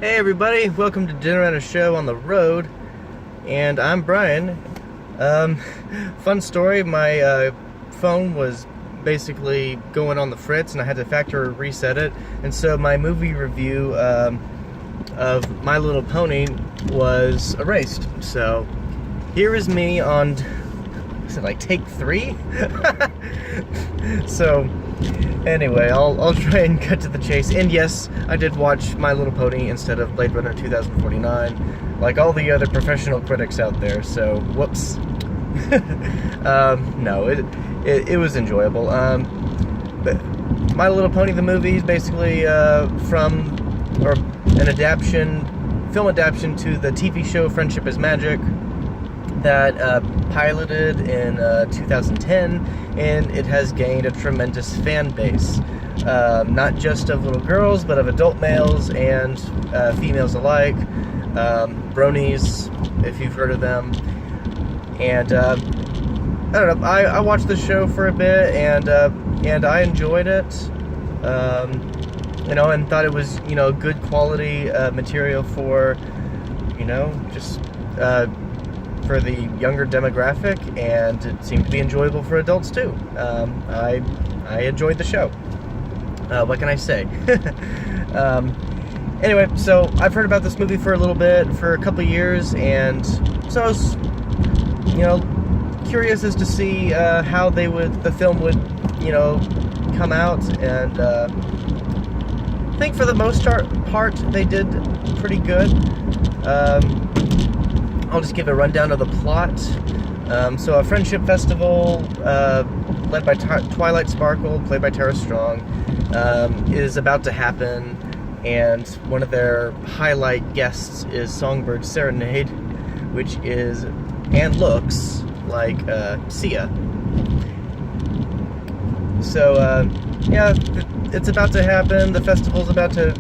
Hey everybody, welcome to Dinner at a Show on the Road, and I'm Brian. Fun story, my phone was basically going on the fritz and I had to factory reset it, and so my movie review of My Little Pony was erased. So here is me on, is it like take 3? So anyway, I'll try and cut to the chase. And yes, I did watch My Little Pony instead of Blade Runner 2049, like all the other professional critics out there. So whoops. No, it was enjoyable. But My Little Pony the movie is basically from an film adaptation to the TV show Friendship is Magic that piloted in 2010, and it has gained a tremendous fan base, not just of little girls, but of adult males and females alike, bronies, if you've heard of them. And I don't know, I watched the show for a bit, and I enjoyed it, and thought it was, good quality material for, just for the younger demographic, and it seemed to be enjoyable for adults too. I enjoyed the show. What can I say? Anyway, so I've heard about this movie for a little bit, for a couple years, and so I was, curious as to see how the film would, come out, and I think for the most part they did pretty good. I'll just give a rundown of the plot. So a friendship festival led by Twilight Sparkle, played by Tara Strong, is about to happen, and one of their highlight guests is Songbird Serenade, which is and looks like Sia. So yeah, it's about to happen. The festival's about to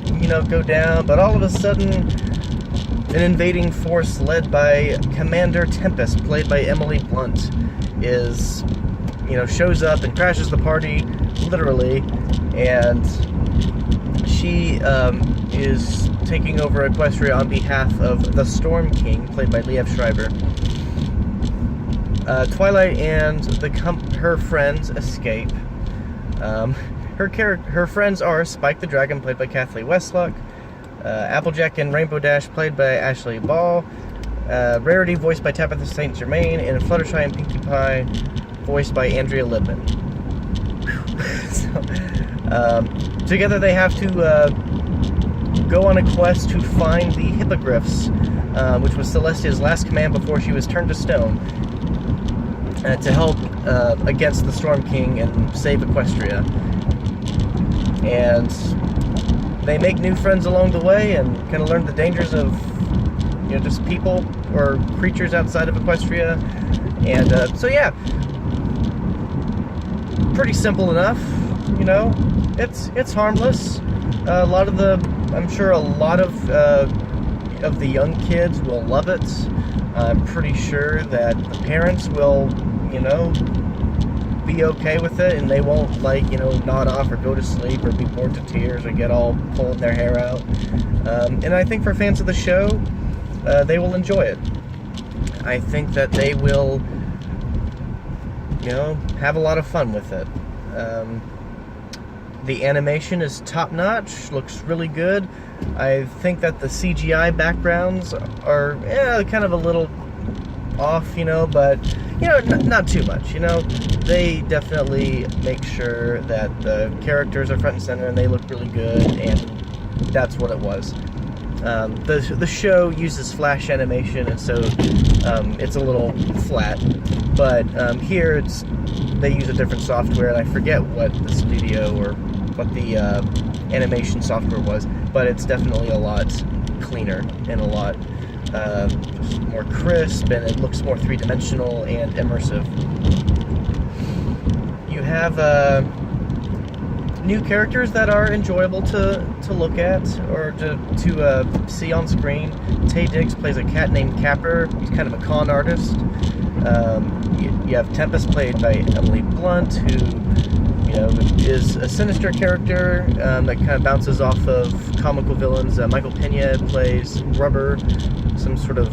go down, but all of a sudden, an invading force led by Commander Tempest, played by Emily Blunt, shows up and crashes the party, literally, and she is taking over Equestria on behalf of the Storm King, played by Liev Schreiber. Twilight and her friends escape. Her friends are Spike the Dragon, played by Kathleen Westlock, Applejack and Rainbow Dash, played by Ashley Ball, Rarity, voiced by Tabitha St. Germain, and Fluttershy and Pinkie Pie, voiced by Andrea Libman. So, together they have to go on a quest to find the hippogriffs, which was Celestia's last command before she was turned to stone, to help against the Storm King and save Equestria. And they make new friends along the way and kind of learn the dangers of, just people or creatures outside of Equestria. And so yeah, pretty simple enough. It's harmless. I'm sure a lot of the young kids will love it. I'm pretty sure that the parents will, be okay with it, and they won't nod off or go to sleep or be bored to tears or get all pulling their hair out. And I think for fans of the show, they will enjoy it. I think that they will, have a lot of fun with it. The animation is top-notch, looks really good. I think that the CGI backgrounds are kind of a little off, but not too much. They definitely make sure that the characters are front and center and they look really good, and that's what it was. The show uses flash animation, and so it's a little flat, but here they use a different software, and I forget what the studio or what the animation software was, but it's definitely a lot cleaner and a lot just more crisp, and it looks more three-dimensional and immersive. You have new characters that are enjoyable to look at or to see on screen. Taye Diggs plays a cat named Capper. He's kind of a con artist. You have Tempest, played by Emily Blunt, who is a sinister character that kind of bounces off of comical villains. Michael Pena plays Rubber, some sort of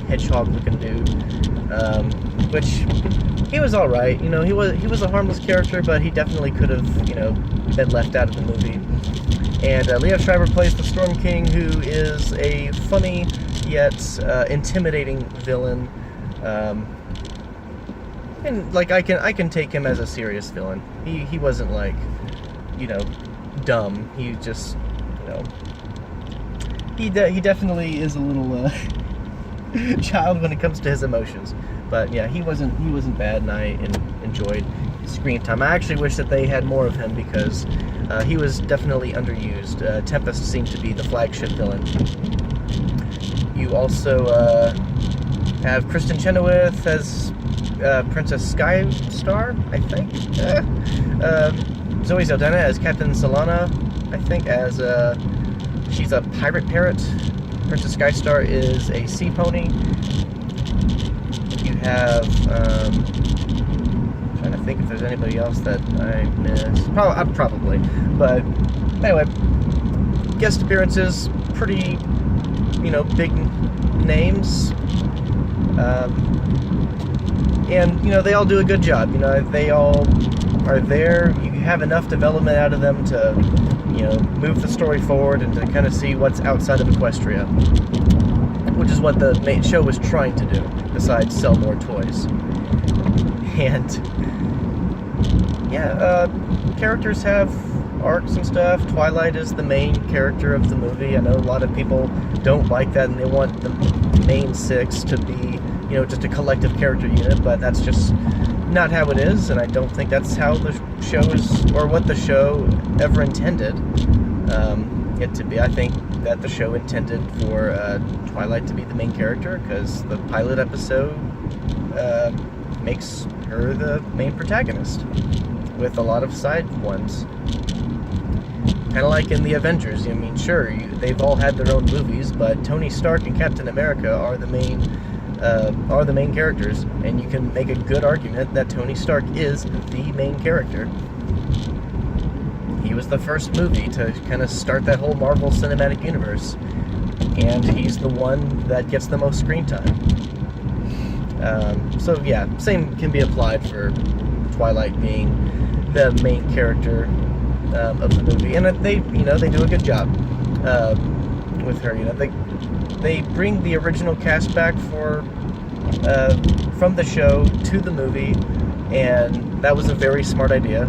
hedgehog-looking dude, which he was all right. He was a harmless character, but he definitely could have been left out of the movie. And Leo Schreiber plays the Storm King, who is a funny yet intimidating villain. And like I can take him as a serious villain. He wasn't like, dumb. He just, he definitely is a little child when it comes to his emotions. But yeah, he wasn't bad, and I enjoyed his screen time. I actually wish that they had more of him because he was definitely underused. Tempest seemed to be the flagship villain. You also have Kristen Chenoweth as Princess Skystar, I think. Zoe Saldana as Captain Solana, I think, as she's a pirate parrot. Princess Skystar is a sea pony. You have trying to think if there's anybody else that I missed. Probably, but anyway, guest appearances, pretty big names. And, they all do a good job. They all are there. You have enough development out of them to, move the story forward and to kind of see what's outside of Equestria, which is what the main show was trying to do, besides sell more toys. And, yeah, characters have arcs and stuff. Twilight is the main character of the movie. I know a lot of people don't like that, and they want the main six to be just a collective character unit, but that's just not how it is, and I don't think that's how the show is, or what the show ever intended it to be. I think that the show intended for Twilight to be the main character, because the pilot episode makes her the main protagonist, with a lot of side ones. Kind of like in the Avengers. They've all had their own movies, but Tony Stark and Captain America are the main characters, and you can make a good argument that Tony Stark is the main character. He was the first movie to kind of start that whole Marvel Cinematic Universe, and he's the one that gets the most screen time. So yeah, same can be applied for Twilight being the main character of the movie, and they do a good job with her. They bring the original cast back from the show to the movie, and that was a very smart idea.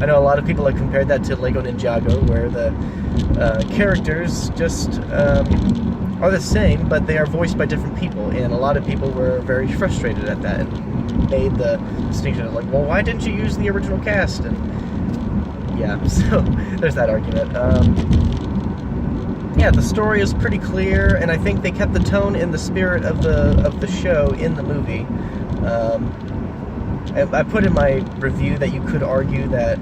I know a lot of people have compared that to Lego Ninjago, where the characters just are the same, but they are voiced by different people, and a lot of people were very frustrated at that and made the distinction of, like, well, why didn't you use the original cast? And yeah, so there's that argument. Yeah, the story is pretty clear, and I think they kept the tone and the spirit of the show in the movie. I put in my review that you could argue that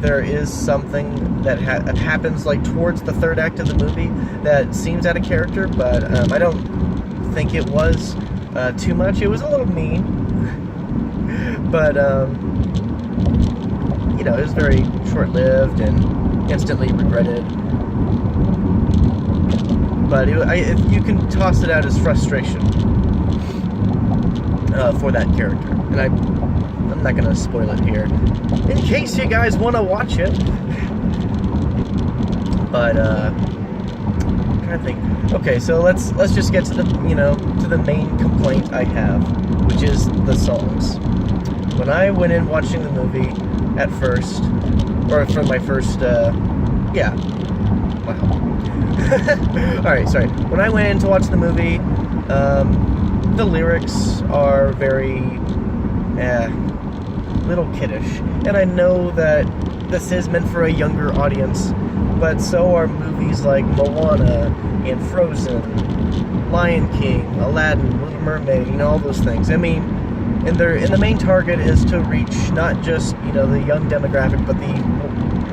there is something that happens like towards the third act of the movie that seems out of character, but I don't think it was too much. It was a little mean, but it was very short-lived and instantly regretted. But you can toss it out as frustration for that character. And I'm not going to spoil it here, in case you guys want to watch it. But I'm trying to think. Okay, so let's just get to the main complaint I have, which is the songs. When I went in watching the movie at first, or for my first, yeah. Wow. Alright, sorry. When I went in to watch the movie, the lyrics are very, little kiddish. And I know that this is meant for a younger audience, but so are movies like Moana and Frozen, Lion King, Aladdin, Little Mermaid, all those things. I mean, and the main target is to reach not just, the young demographic, but the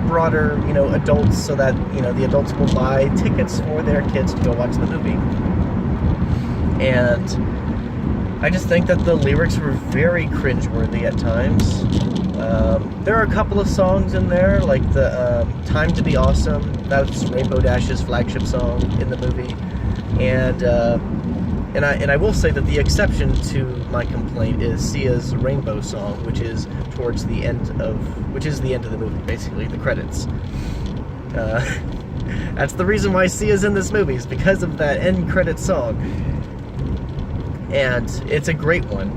broader, adults, so that, the adults will buy tickets for their kids to go watch the movie. And I just think that the lyrics were very cringeworthy at times. There are a couple of songs in there, like the Time to Be Awesome. That's Rainbow Dash's flagship song in the movie. And I will say that the exception to my complaint is Sia's Rainbow song, which is the end of the movie, basically, the credits. That's the reason why Sia's in this movie, is because of that end credits song. And it's a great one.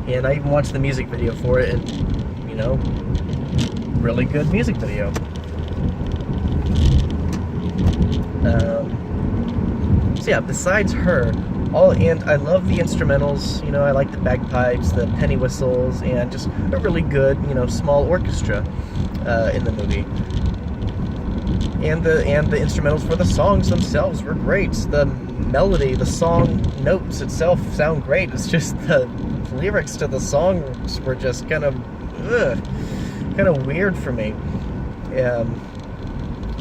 And I even watched the music video for it, and, you know, really good music video. So yeah, besides her, and I love the instrumentals, you know, I like the bagpipes, the penny whistles, and just a really good, you know, small orchestra in the movie. And the instrumentals for the songs themselves were great. The melody, the song notes itself sound great. It's just the lyrics to the songs were just kind of weird for me.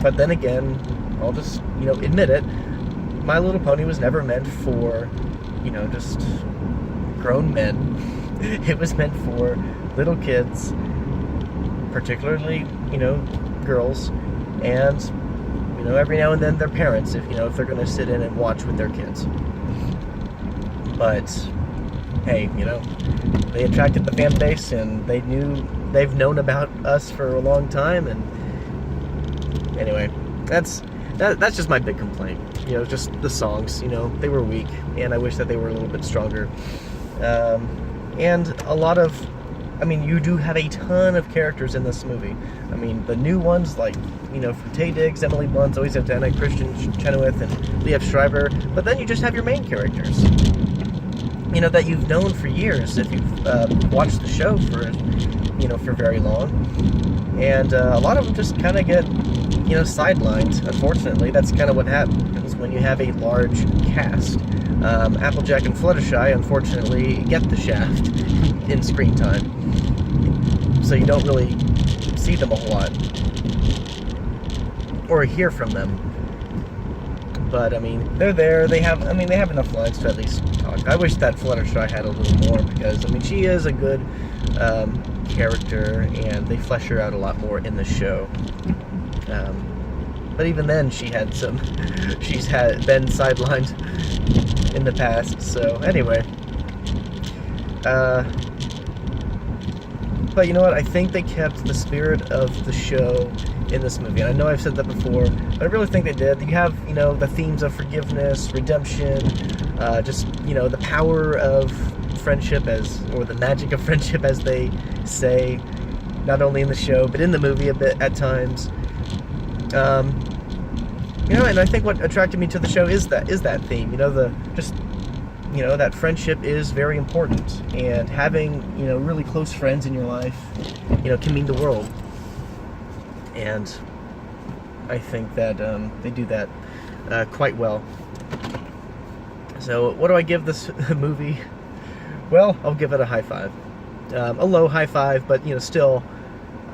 But then again, I'll just, you know, admit it. My Little Pony was never meant for, you know, just grown men. It was meant for little kids, particularly, you know, girls, and, you know, every now and then their parents, if they're going to sit in and watch with their kids. But hey, you know, they attracted the fan base, and they've known about us for a long time, and anyway, that's just my big complaint. You know, just the songs, you know, they were weak, and I wish that they were a little bit stronger. And a lot of, I mean, you do have a ton of characters in this movie. I mean, the new ones, like, you know, from Taye Diggs, Emily Blunt, Zoe Saldana, Christian Chenoweth, and Liev Schreiber, but then you just have your main characters, you know, that you've known for years if you've watched the show for very long. And a lot of them just kind of get, you know, sidelined. Unfortunately, that's kind of what happens when you have a large cast. Applejack and Fluttershy, unfortunately, get the shaft in screen time, so you don't really see them a whole lot or hear from them. But I mean, they're there. They have enough lines to at least talk. I wish that Fluttershy had a little more, because I mean, she is a good character, and they flesh her out a lot more in the show. But even then, she's been sidelined in the past. So anyway, but you know what? I think they kept the spirit of the show in this movie. And I know I've said that before, but I really think they did. You have, you know, the themes of forgiveness, redemption, just, you know, the power of friendship, or the magic of friendship, as they say, not only in the show but in the movie a bit at times. You know, and I think what attracted me to the show is that theme. You know, that friendship is very important, and having, you know, really close friends in your life, you know, can mean the world. And I think that they do that quite well. So what do I give this movie? Well, I'll give it a high five. A low high five, but, you know, still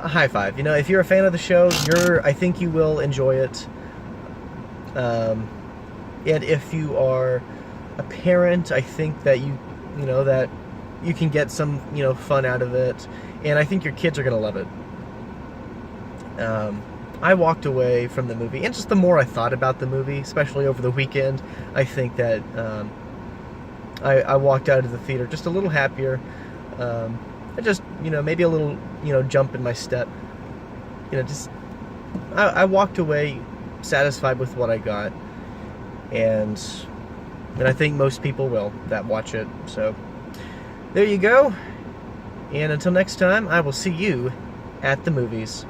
a high five. You know, if you're a fan of the show, I think you will enjoy it. And if you are a parent, I think that you can get some, you know, fun out of it, and I think your kids are gonna love it. I walked away from the movie, and just the more I thought about the movie, especially over the weekend, I think that I walked out of the theater just a little happier. I just, you know, maybe a little, you know, jump in my step. You know, just I walked away satisfied with what I got, and I think most people will that watch it. So there you go, and until next time, I will see you at the movies.